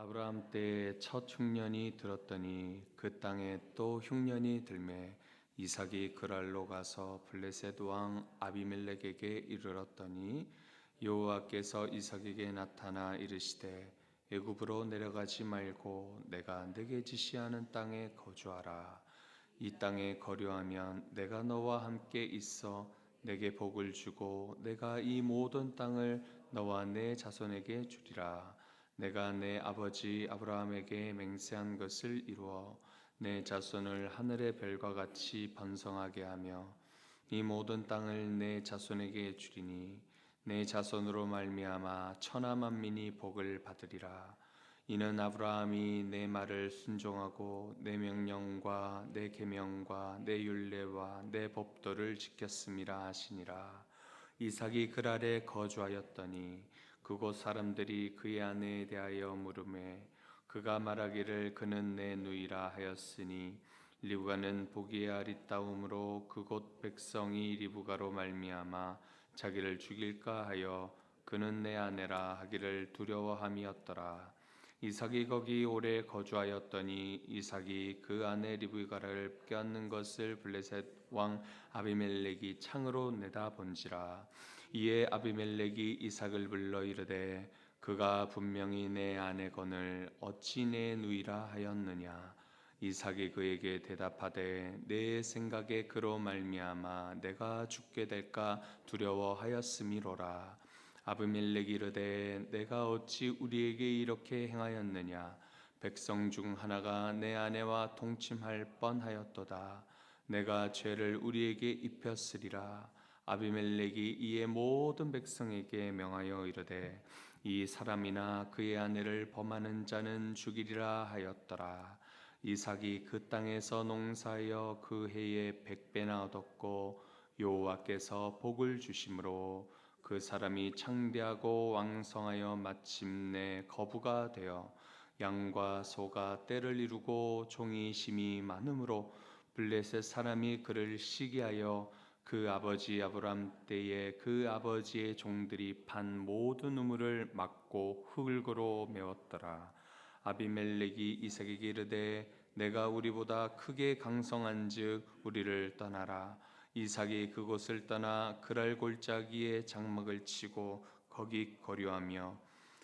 아브라함 때에 첫 흉년이 들었더니 그 땅에 또 흉년이 들매 이삭이 그랄로 가서 블레셋 왕 아비멜렉에게 이르렀더니 여호와께서 이삭에게 나타나 이르시되 애굽으로 내려가지 말고 내가 네게 지시하는 땅에 거주하라. 이 땅에 거류하면 내가 너와 함께 있어 내게 복을 주고 내가 이 모든 땅을 너와 내 자손에게 주리라. 내가 내 아버지 아브라함에게 맹세한 것을 이루어 내 자손을 하늘의 별과 같이 번성하게 하며 이 모든 땅을 내 자손에게 주리니 내 자손으로 말미암아 천하 만민이 복을 받으리라. 이는 아브라함이 내 말을 순종하고 내 명령과 내 계명과 내 율례와 내 법도를 지켰음이라 하시니라. 이삭이 그랄에 거주하였더니 그곳 사람들이 그의 아내에 대하여 물으매 그가 말하기를 그는 내 누이라 하였으니 리브가는 보기에 아리따움으로 그곳 백성이 리브가로 말미암아 자기를 죽일까 하여 그는 내 아내라 하기를 두려워함이었더라. 이삭이 거기 오래 거주하였더니 이삭이 그 아내 리브가를 껴안는 것을 블레셋 왕 아비멜렉이 창으로 내다본지라. 이에 아비멜렉이 이삭을 불러 이르되 그가 분명히 내 아내거늘 어찌 내 누이라 하였느냐. 이삭이 그에게 대답하되 내 생각에 그로 말미암아 내가 죽게 될까 두려워하였음이로라. 아비멜렉이 이르되 내가 어찌 우리에게 이렇게 행하였느냐. 백성 중 하나가 내 아내와 동침할 뻔하였도다. 내가 죄를 우리에게 입혔으리라. 아비멜렉이 이에 모든 백성에게 명하여 이르되 이 사람이나 그의 아내를 범하는 자는 죽이리라 하였더라. 이삭이 그 땅에서 농사하여 그 해에 100배나 얻었고 여호와께서 복을 주심으로 그 사람이 창대하고 왕성하여 마침내 거부가 되어 양과 소가 떼를 이루고 종이 심이 많으므로 블레셋 사람이 그를 시기하여 그 아버지 아브람 때에 그 아버지의 종들이 판 모든 우물을 막고 흙으로 메웠더라. 아비멜렉이 이삭에게 이르되 내가 우리보다 크게 강성한즉 우리를 떠나라. 이삭이 그곳을 떠나 그랄 골짜기에 장막을 치고 거기 거류하며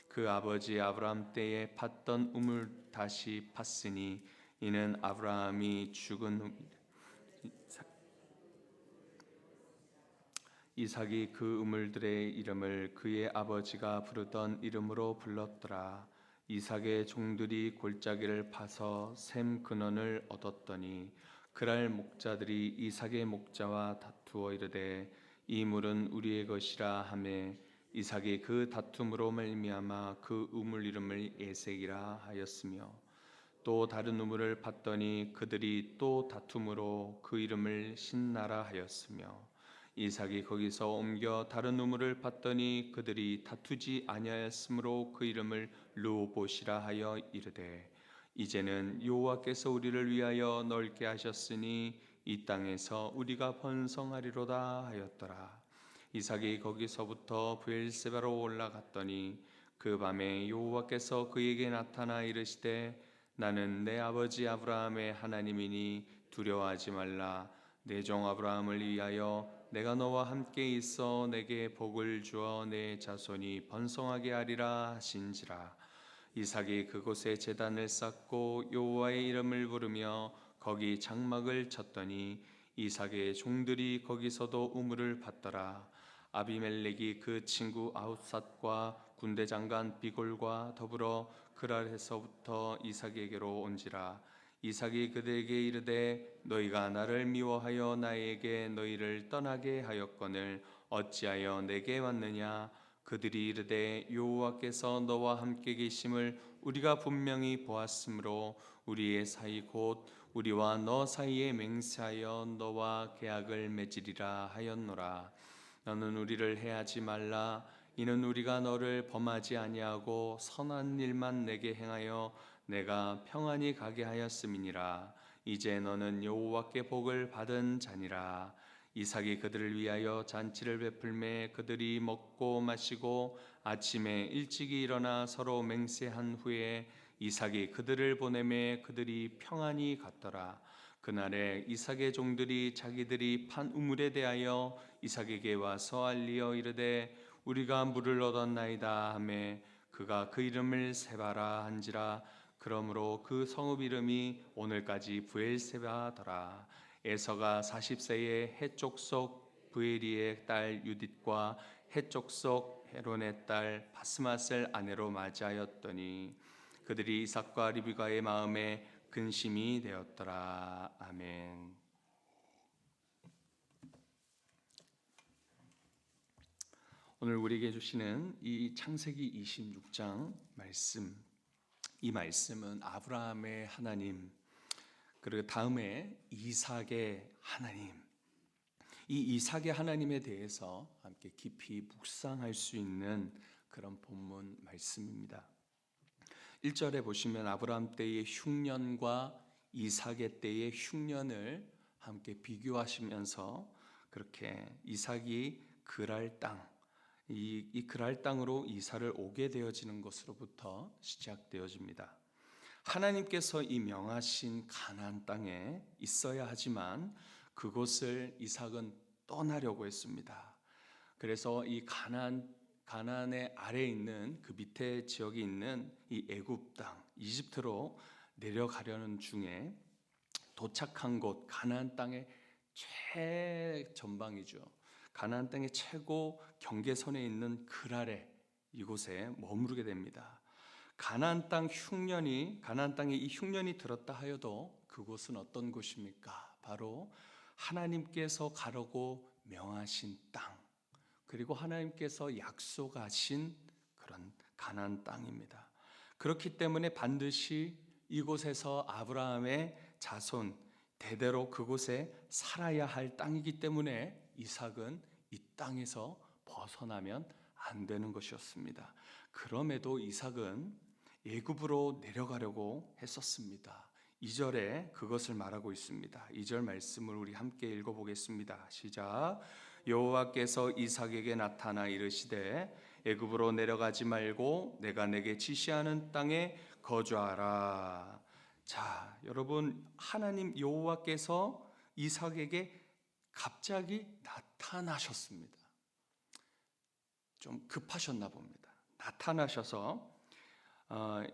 그 아버지 아브라함 때에 팠던 우물 다시 팠으니 이는 아브라함이 죽은 후 이삭이 그 우물들의 이름을 그의 아버지가 부르던 이름으로 불렀더라. 이삭의 종들이 골짜기를 파서 샘 근원을 얻었더니 그랄 목자들이 이삭의 목자와 다투어 이르되 이 물은 우리의 것이라 하매 이삭이 그 다툼으로 말미암아 그 우물 이름을 에색이라 하였으며 또 다른 우물을 팠더니 그들이 또 다툼으로 그 이름을 신나라 하였으며 이삭이 거기서 옮겨 다른 우물을 팠더니 그들이 다투지 아니하였으므로 그 이름을 르호봇이라 하여 이르되 이제는 여호와께서 우리를 위하여 넓게 하셨으니 이 땅에서 우리가 번성하리로다 하였더라. 이삭이 거기서부터 브엘세바로 올라갔더니 그 밤에 여호와께서 그에게 나타나 이르시되 나는 내 아버지 아브라함의 하나님이니 두려워하지 말라. 내 종 아브라함을 위하여 내가 너와 함께 있어 내게 복을 주어 내 자손이 번성하게 하리라 하신지라. 이삭이 그곳에 제단을 쌓고 여호와의 이름을 부르며 거기 장막을 쳤더니 이삭의 종들이 거기서도 우물을 팠더라. 아비멜렉이 그 친구 아웃삿과 군대 장관 비골과 더불어 그랄에서부터 이삭에게로 온지라. 이삭이 그들에게 이르되 너희가 나를 미워하여 나에게 너희를 떠나게 하였거늘 어찌하여 내게 왔느냐. 그들이 이르되 여호와께서 너와 함께 계심을 우리가 분명히 보았으므로 우리의 사이 곧 우리와 너 사이에 맹세하여 너와 계약을 맺으리라 하였노라. 너는 우리를 해하지 말라. 이는 우리가 너를 범하지 아니하고 선한 일만 내게 행하여 내가 평안히 가게 하였음이니라. 이제 너는 여호와께 복을 받은 자니라. 이삭이 그들을 위하여 잔치를 베풀매 그들이 먹고 마시고 아침에 일찍이 일어나 서로 맹세한 후에 이삭이 그들을 보내매 그들이 평안히 갔더라. 그날에 이삭의 종들이 자기들이 판 우물에 대하여 이삭에게 와서 알리어 이르되 우리가 물을 얻었나이다 하매 그가 그 이름을 세바라 한지라. 그러므로 그 성읍 이름이 오늘까지 부엘세바더라. 에서가 40세에 해족속 부에리의 딸 유딧과 해족속 헤론의 딸 바스맛을 아내로 맞이하였더니 그들이 이삭과 리브가의 마음에 근심이 되었더라. 아멘. 오늘 우리에게 주시는 이 창세기 26장 말씀, 이 말씀은 아브라함의 하나님, 그리고 다음에 이삭의 하나님, 이 이삭의 하나님에 대해서 함께 깊이 묵상할 수 있는 그런 본문 말씀입니다. 1절에 보시면 아브라함 때의 흉년과 이삭의 때의 흉년을 함께 비교하시면서 그렇게 이삭이 그랄 땅, 이 그랄 땅으로 이사를 오게 되어지는 것으로부터 시작되어집니다. 하나님께서 이 명하신 가나안 땅에 있어야 하지만 그곳을 이삭은 떠나려고 했습니다. 그래서 이 가나안의 아래에 있는 그 밑에 지역에 있는 이 애굽 땅, 이집트로 내려가려는 중에 도착한 곳 가나안 땅의 최전방이죠. 가나안 땅의 최고 경계선에 있는 그랄에 이곳에 머무르게 됩니다. 가나안 땅에 이 흉년이 들었다 하여도 그곳은 어떤 곳입니까? 바로 하나님께서 가라고 명하신 땅, 그리고 하나님께서 약속하신 그런 가나안 땅입니다. 그렇기 때문에 반드시 이곳에서 아브라함의 자손 대대로 그곳에 살아야 할 땅이기 때문에 이삭은 이 땅에서 벗어나면 안 되는 것이었습니다. 그럼에도 이삭은 애굽으로 내려가려고 했었습니다. 2절에 그것을 말하고 있습니다. 2절 말씀을 우리 함께 읽어보겠습니다. 시작. 여호와께서 이삭에게 나타나 이르시되 애굽으로 내려가지 말고 내가 내게 지시하는 땅에 거주하라. 자, 여러분, 하나님 여호와께서 이삭에게 갑자기 나타나셨습니다. 좀 급하셨나 봅니다. 나타나셔서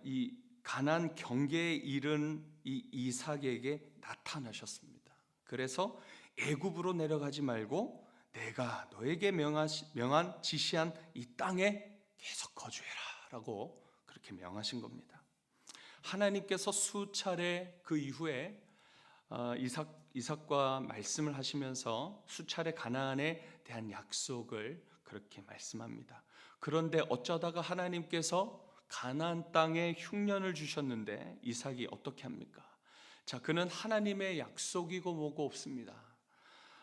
이 가나안 경계에 이른 이 이삭에게 나타나셨습니다. 그래서 애굽으로 내려가지 말고 내가 너에게 명한 지시한 이 땅에 계속 거주해라 라고 그렇게 명하신 겁니다. 하나님께서 수차례 그 이후에 이삭과 말씀을 하시면서 수차례 가나안에 대한 약속을 그렇게 말씀합니다. 그런데 어쩌다가 하나님께서 가나안 땅에 흉년을 주셨는데 이삭이 어떻게 합니까? 자, 그는 하나님의 약속이고 뭐고 없습니다.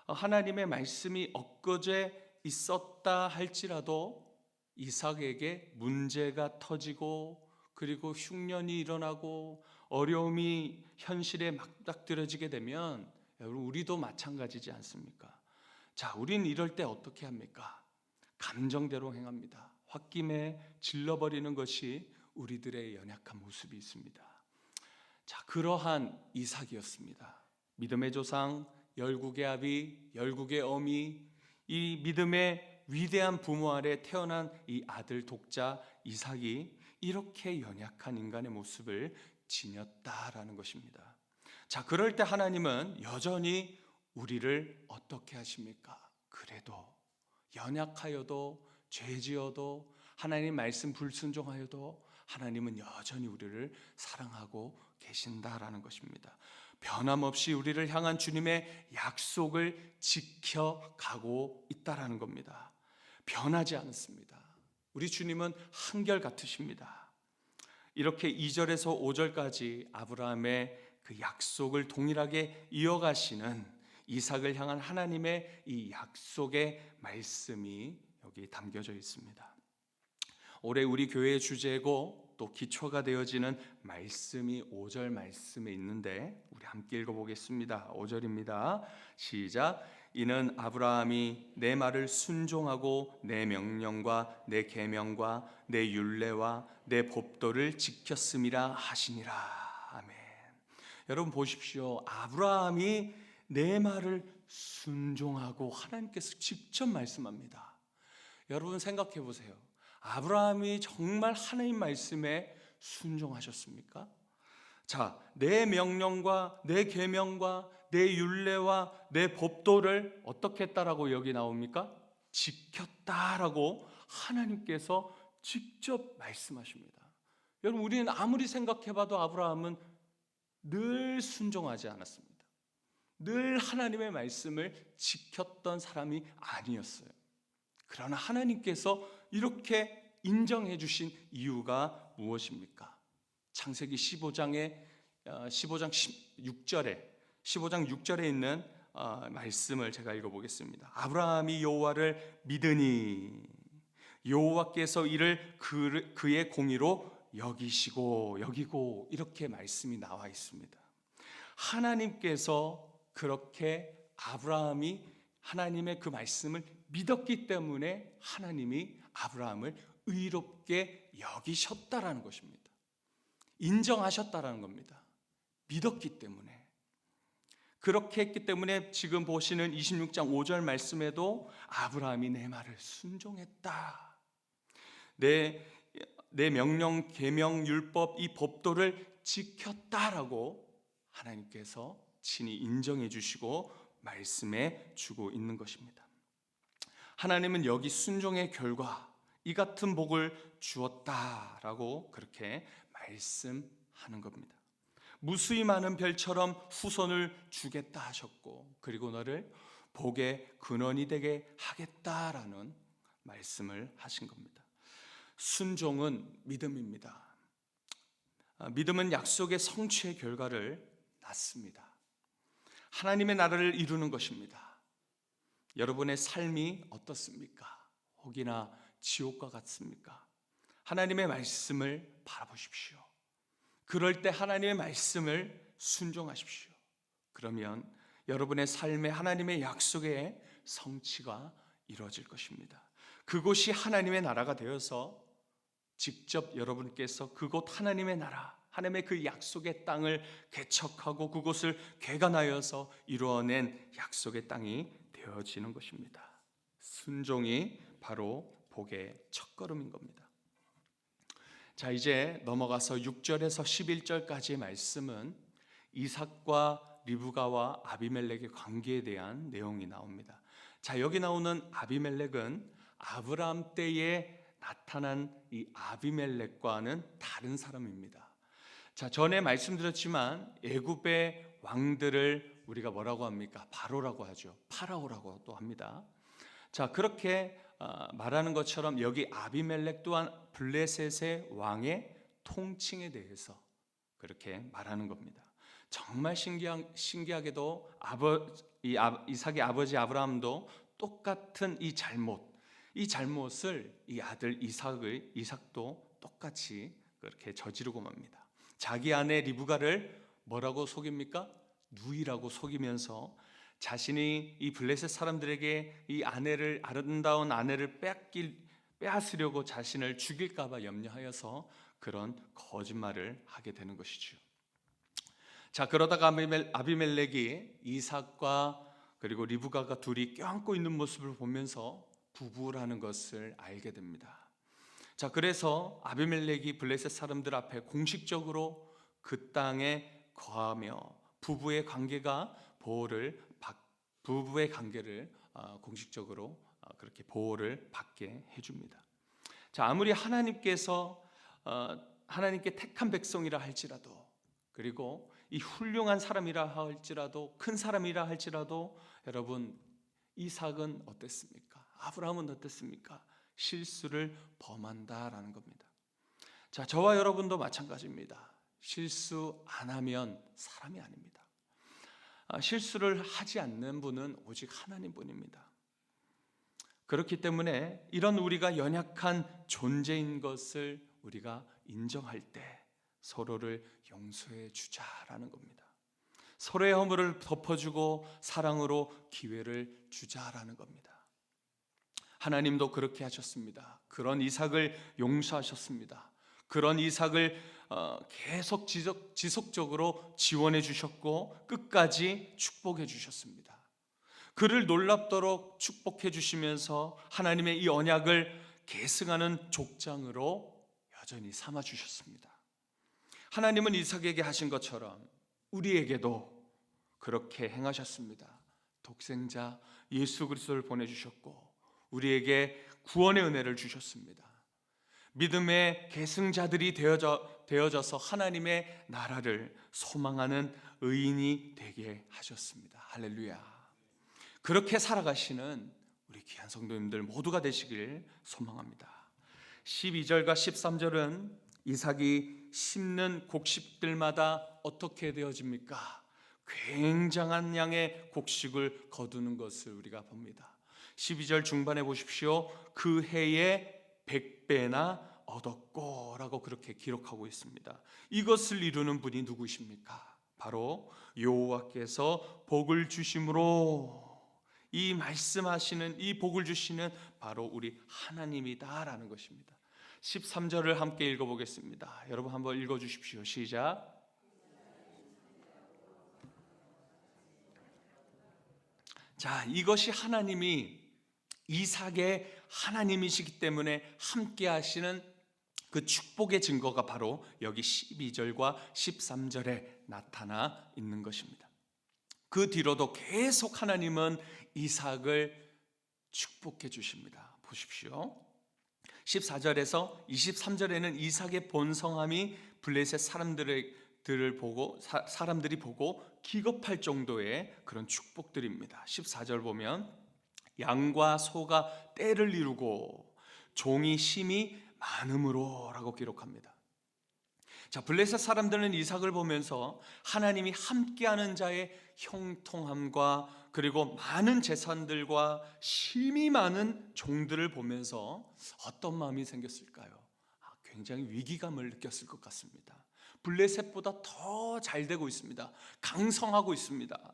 하나님의 말씀이 엊그제 있었다 할지라도 이삭에게 문제가 터지고 그리고 흉년이 일어나고 어려움이 현실에 맞닥뜨려지게 되면 여러분 우리도 마찬가지지 않습니까? 자, 우린 이럴 때 어떻게 합니까? 감정대로 행합니다. 홧김에 질러버리는 것이 우리들의 연약한 모습이 있습니다. 자, 그러한 이삭이었습니다. 믿음의 조상, 열국의 아비, 열국의 어미, 이 믿음의 위대한 부모 아래 태어난 이 아들 독자 이삭이 이렇게 연약한 인간의 모습을 지녔다라는 것입니다. 자, 그럴 때 하나님은 여전히 우리를 어떻게 하십니까? 그래도 연약하여도 죄지어도 하나님 말씀 불순종하여도 하나님은 여전히 우리를 사랑하고 계신다라는 것입니다. 변함없이 우리를 향한 주님의 약속을 지켜가고 있다라는 겁니다. 변하지 않습니다. 우리 주님은 한결같으십니다. 이렇게 2절에서 5절까지 아브라함의 그 약속을 동일하게 이어가시는 이삭을 향한 하나님의 이 약속의 말씀이 여기 담겨져 있습니다. 올해 우리 교회의 주제고 기초, 또 기초가 되어지는 말씀이 5절 말씀에 있는데 우리 함께 읽어보겠습니다. 5절입니다. 시작. 이는 아브라함이 내 말을 순종하고 내 명령과 내 계명과 내 율례와 내 법도를 지켰음이라 하시니라. 아멘. 여러분 보십시오. 아브라함이 내 말을 순종하고 하나님께서 직접 말씀합니다. 여러분 생각해 보세요. 아브라함이 정말 하나님 말씀에 순종하셨습니까? 자, 내 명령과 내 계명과 내 율례와 내 법도를 어떻게 했다라고 여기 나옵니까? 지켰다라고 하나님께서 직접 말씀하십니다. 여러분 우리는 아무리 생각해봐도 아브라함은 늘 순종하지 않았습니다. 늘 하나님의 말씀을 지켰던 사람이 아니었어요. 그러나 하나님께서 이렇게 인정해 주신 이유가 무엇입니까? 창세기 15장 6절에 있는 말씀을 제가 읽어보겠습니다. 아브라함이 여호와를 믿으니 여호와께서 이를 그의 공의로 여기고 이렇게 말씀이 나와 있습니다. 하나님께서 그렇게 아브라함이 하나님의 그 말씀을 믿었기 때문에 하나님이 아브라함을 의롭게 여기셨다라는 것입니다. 인정하셨다라는 겁니다. 믿었기 때문에. 그렇게 했기 때문에 지금 보시는 26장 5절 말씀에도 아브라함이 내 말을 순종했다. 내 명령, 계명, 율법, 이 법도를 지켰다라고 하나님께서 친히 인정해 주시고 말씀해 주고 있는 것입니다. 하나님은 여기 순종의 결과 이 같은 복을 주었다라고 그렇게 말씀하는 겁니다. 무수히 많은 별처럼 후손을 주겠다 하셨고 그리고 너를 복의 근원이 되게 하겠다라는 말씀을 하신 겁니다. 순종은 믿음입니다. 믿음은 약속의 성취의 결과를 낳습니다. 하나님의 나라를 이루는 것입니다. 여러분의 삶이 어떻습니까? 혹이나 지옥과 같습니까? 하나님의 말씀을 바라보십시오. 그럴 때 하나님의 말씀을 순종하십시오. 그러면 여러분의 삶에 하나님의 약속의 성취가 이루어질 것입니다. 그곳이 하나님의 나라가 되어서 직접 여러분께서 그곳 하나님의 나라, 하나님의 그 약속의 땅을 개척하고 그곳을 개간하여서 이루어낸 약속의 땅이 되어지는 것입니다. 순종이 바로 복의 첫걸음인 겁니다. 자, 이제 넘어가서 6절에서 11절까지의 말씀은 이삭과 리브가와 아비멜렉의 관계에 대한 내용이 나옵니다. 자, 여기 나오는 아비멜렉은 아브라함 때에 나타난 이 아비멜렉과는 다른 사람입니다. 자, 전에 말씀드렸지만 애굽의 왕들을 우리가 뭐라고 합니까? 바로라고 하죠. 파라오라고 또 합니다. 자, 그렇게 말하는 것처럼 여기 아비멜렉 또한 블레셋의 왕의 통칭에 대해서 그렇게 말하는 겁니다. 정말 신기하게도 이삭의 아버지 아브라함도 똑같은 이 잘못을 이 아들 이삭도 똑같이 그렇게 저지르고 맙니다. 자기 아내 리브가를 뭐라고 속입니까? 누이라고 속이면서 자신이 이 블레셋 사람들에게 이 아름다운 아내를 빼앗으려고 자신을 죽일까 봐 염려하여서 그런 거짓말을 하게 되는 것이죠. 자, 그러다가 아비멜렉이 이삭과 그리고 리브가가 둘이 껴안고 있는 모습을 보면서 부부라는 것을 알게 됩니다. 자, 그래서 아비멜렉이 블레셋 사람들 앞에 공식적으로 그 땅에 거하며 부부의 관계를 공식적으로 그렇게 보호를 받게 해줍니다. 자, 아무리 하나님께 택한 백성이라 할지라도 그리고 이 훌륭한 사람이라 할지라도 큰 사람이라 할지라도 여러분 이삭은 어땠습니까? 아브라함은 어땠습니까? 실수를 범한다라는 겁니다. 자, 저와 여러분도 마찬가지입니다. 실수 안 하면 사람이 아닙니다. 실수를 하지 않는 분은 오직 하나님뿐입니다. 그렇기 때문에 이런 우리가 연약한 존재인 것을 우리가 인정할 때 서로를 용서해 주자라는 겁니다. 서로의 허물을 덮어주고 사랑으로 기회를 주자라는 겁니다. 하나님도 그렇게 하셨습니다. 그런 이삭을 용서하셨습니다. 그런 이삭을 계속 지속적으로 지원해 주셨고 끝까지 축복해 주셨습니다. 그를 놀랍도록 축복해 주시면서 하나님의 이 언약을 계승하는 족장으로 여전히 삼아 주셨습니다. 하나님은 이삭에게 하신 것처럼 우리에게도 그렇게 행하셨습니다. 독생자 예수 그리스도를 보내주셨고 우리에게 구원의 은혜를 주셨습니다. 믿음의 계승자들이 되어져서 하나님의 나라를 소망하는 의인이 되게 하셨습니다. 할렐루야. 그렇게 살아가시는 우리 귀한 성도님들 모두가 되시길 소망합니다. 12절과 13절은 이삭이 심는 곡식들마다 어떻게 되어집니까? 굉장한 양의 곡식을 거두는 것을 우리가 봅니다. 12절 중반에 보십시오. 그 해에 100배나 얻었고 라고 그렇게 기록하고 있습니다. 이것을 이루는 분이 누구십니까? 바로 여호와께서 복을 주심으로, 이 말씀하시는 이 복을 주시는 바로 우리 하나님이다라는 것입니다. 13절을 함께 읽어보겠습니다. 여러분 한번 읽어주십시오. 시작. 자, 이것이 하나님이 이삭의 하나님이시기 때문에 함께 하시는 그 축복의 증거가 바로 여기 12절과 13절에 나타나 있는 것입니다. 그 뒤로도 계속 하나님은 이삭을 축복해 주십니다. 보십시오. 14절에서 23절에는 이삭의 본성함이 블레셋 사람들이 보고 기겁할 정도의 그런 축복들입니다. 14절 보면 양과 소가 떼를 이루고 종이 심이 많음으로 라고 기록합니다. 자, 블레셋 사람들은 이삭을 보면서 하나님이 함께하는 자의 형통함과 그리고 많은 재산들과 심이 많은 종들을 보면서 어떤 마음이 생겼을까요? 굉장히 위기감을 느꼈을 것 같습니다. 블레셋보다 더 잘 되고 있습니다. 강성하고 있습니다.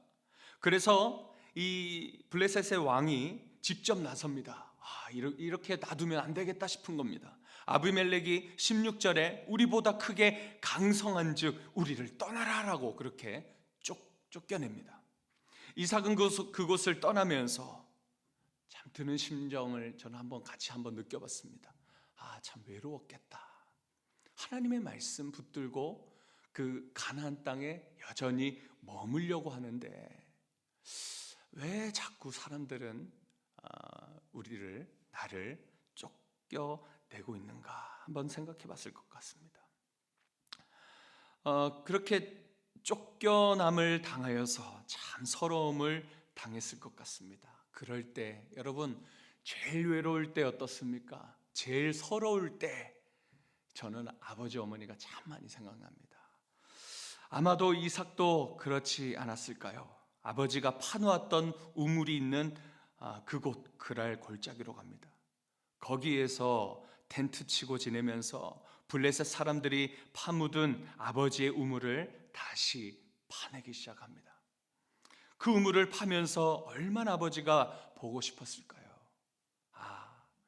그래서 이 블레셋의 왕이 직접 나섭니다. 이렇게 놔두면 안 되겠다 싶은 겁니다. 아비멜렉이 16절에 우리보다 크게 강성한 즉 우리를 떠나라라고 그렇게 쫓겨냅니다. 이삭은 그곳을 떠나면서 참 드는 심정을 저는 같이 한번 느껴봤습니다. 참 외로웠겠다. 하나님의 말씀 붙들고 그 가나안 땅에 여전히 머물려고 하는데 왜 자꾸 사람들은 나를 쫓겨내고 있는가 한번 생각해 봤을 것 같습니다. 그렇게 쫓겨남을 당하여서 참 서러움을 당했을 것 같습니다. 그럴 때 여러분 제일 외로울 때 어떻습니까? 제일 서러울 때 저는 아버지 어머니가 참 많이 생각납니다. 아마도 이삭도 그렇지 않았을까요? 아버지가 파놓았던 우물이 있는 그곳 그랄 골짜기로 갑니다. 거기에서 텐트 치고 지내면서 블레셋 사람들이 파묻은 아버지의 우물을 다시 파내기 시작합니다. 그 우물을 파면서 얼마나 아버지가 보고 싶었을까요?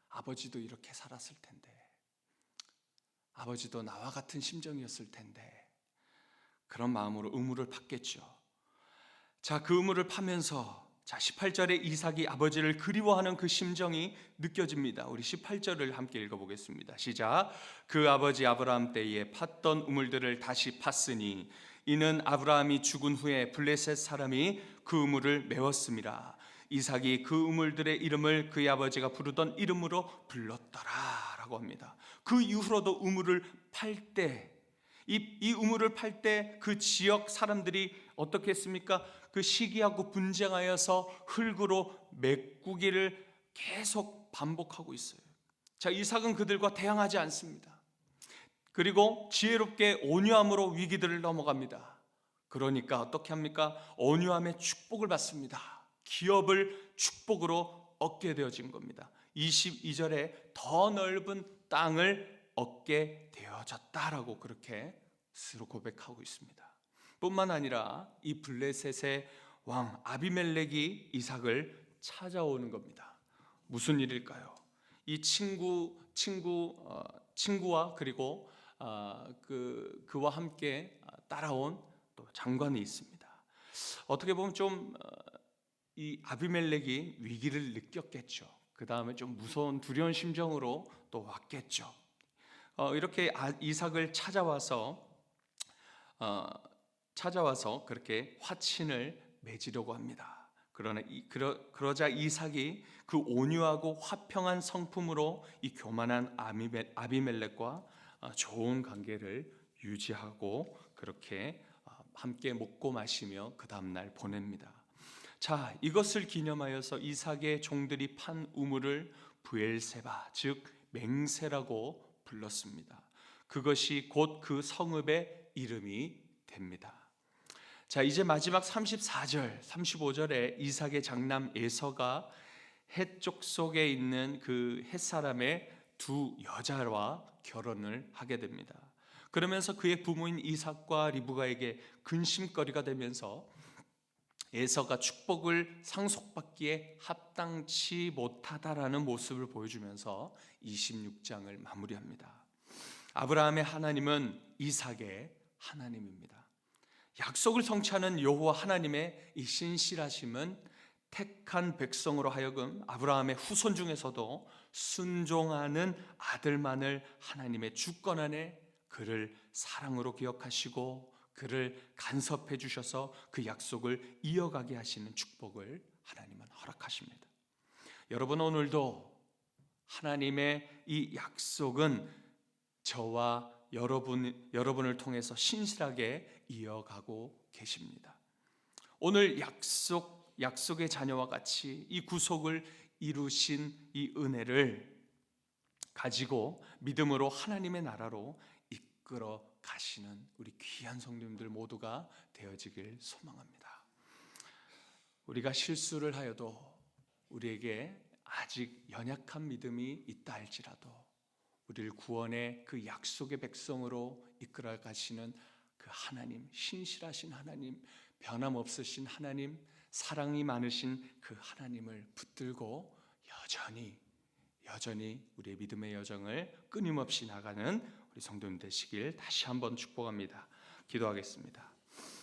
아버지도 이렇게 살았을 텐데, 아버지도 나와 같은 심정이었을 텐데, 그런 마음으로 우물을 팠겠죠. 자, 그 우물을 파면서 18절에 이삭이 아버지를 그리워하는 그 심정이 느껴집니다. 우리 18절을 함께 읽어보겠습니다. 시작. 그 아버지 아브라함 때에 팠던 우물들을 다시 팠으니 이는 아브라함이 죽은 후에 블레셋 사람이 그 우물을 메웠습니다. 이삭이 그 우물들의 이름을 그의 아버지가 부르던 이름으로 불렀더라 라고 합니다. 그 이후로도 우물을 팔 때, 이 우물을 팔 때 그 지역 사람들이 어떻게 했습니까? 그 시기하고 분쟁하여서 흙으로 메꾸기를 계속 반복하고 있어요. 자, 이삭은 그들과 대항하지 않습니다. 그리고 지혜롭게 온유함으로 위기들을 넘어갑니다. 그러니까 어떻게 합니까? 온유함의 축복을 받습니다. 기업을 축복으로 얻게 되어진 겁니다. 22절에 더 넓은 땅을 얻게 되어졌다라고 그렇게 스스로 고백하고 있습니다. 뿐만 아니라 이 블레셋의 왕 아비멜렉이 이삭을 찾아오는 겁니다. 무슨 일일까요? 이 친구와 그리고 그와 함께 따라온 또 장관이 있습니다. 어떻게 보면 좀 이 아비멜렉이 위기를 느꼈겠죠. 그 다음에 좀 무서운 두려운 심정으로 또 왔겠죠. 이렇게 이삭을 찾아와서 그렇게 화친을 맺으려고 합니다. 그러자 이삭이 그 온유하고 화평한 성품으로 이 교만한 아비멜렉과 좋은 관계를 유지하고 그렇게 함께 먹고 마시며 그 다음날 보냅니다. 자, 이것을 기념하여서 이삭의 종들이 판 우물을 브엘세바, 즉 맹세라고 불렀습니다. 그것이 곧 그 성읍의 이름이 됩니다. 자, 이제 마지막 34절, 35절에 이삭의 장남 에서가 헷 족속에 있는 그 헷 사람의 두 여자와 결혼을 하게 됩니다. 그러면서 그의 부모인 이삭과 리브가에게 근심거리가 되면서 에서가 축복을 상속받기에 합당치 못하다라는 모습을 보여주면서 26장을 마무리합니다. 아브라함의 하나님은 이삭의 하나님입니다. 약속을 성취하는 여호와 하나님의 이 신실하심은 택한 백성으로 하여금 아브라함의 후손 중에서도 순종하는 아들만을 하나님의 주권 안에 그를 사랑으로 기억하시고 그를 간섭해 주셔서 그 약속을 이어가게 하시는 축복을 하나님은 허락하십니다. 여러분, 오늘도 하나님의 이 약속은 저와 여러분을 통해서 신실하게 이어가고 계십니다. 오늘 약속의 자녀와 같이 이 구속을 이루신 이 은혜를 가지고 믿음으로 하나님의 나라로 이끌어 가시는 우리 귀한 성도님들 모두가 되어지길 소망합니다. 우리가 실수를 하여도 우리에게 아직 연약한 믿음이 있다 할지라도 우리를 구원의 그 약속의 백성으로 이끌어 가시는 그 하나님, 신실하신 하나님, 변함없으신 하나님, 사랑이 많으신 그 하나님을 붙들고 여전히 우리의 믿음의 여정을 끊임없이 나가는 우리 성도님 되시길 다시 한번 축복합니다. 기도하겠습니다.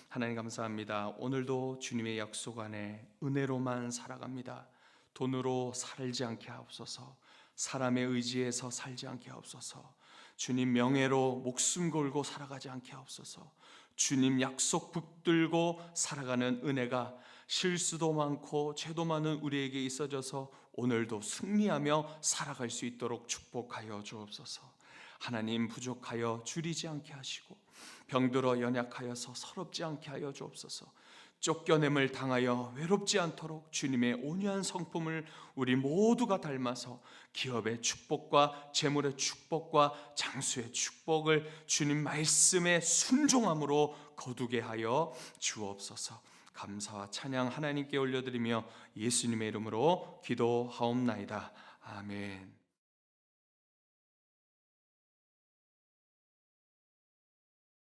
하나님 감사합니다. 오늘도 주님의 약속 안에 은혜로만 살아갑니다. 돈으로 살지 않게 하옵소서. 사람의 의지에서 살지 않게 하옵소서. 주님 명예로 목숨 걸고 살아가지 않게 하옵소서. 주님 약속 붙들고 살아가는 은혜가 실수도 많고 죄도 많은 우리에게 있어져서 오늘도 승리하며 살아갈 수 있도록 축복하여 주옵소서. 하나님, 부족하여 줄이지 않게 하시고 병들어 연약하여서 서럽지 않게 하여 주옵소서. 쫓겨냄을 당하여 외롭지 않도록 주님의 온유한 성품을 우리 모두가 닮아서 기업의 축복과 재물의 축복과 장수의 축복을 주님 말씀에 순종함으로 거두게 하여 주옵소서. 감사와 찬양 하나님께 올려드리며 예수님의 이름으로 기도하옵나이다. 아멘.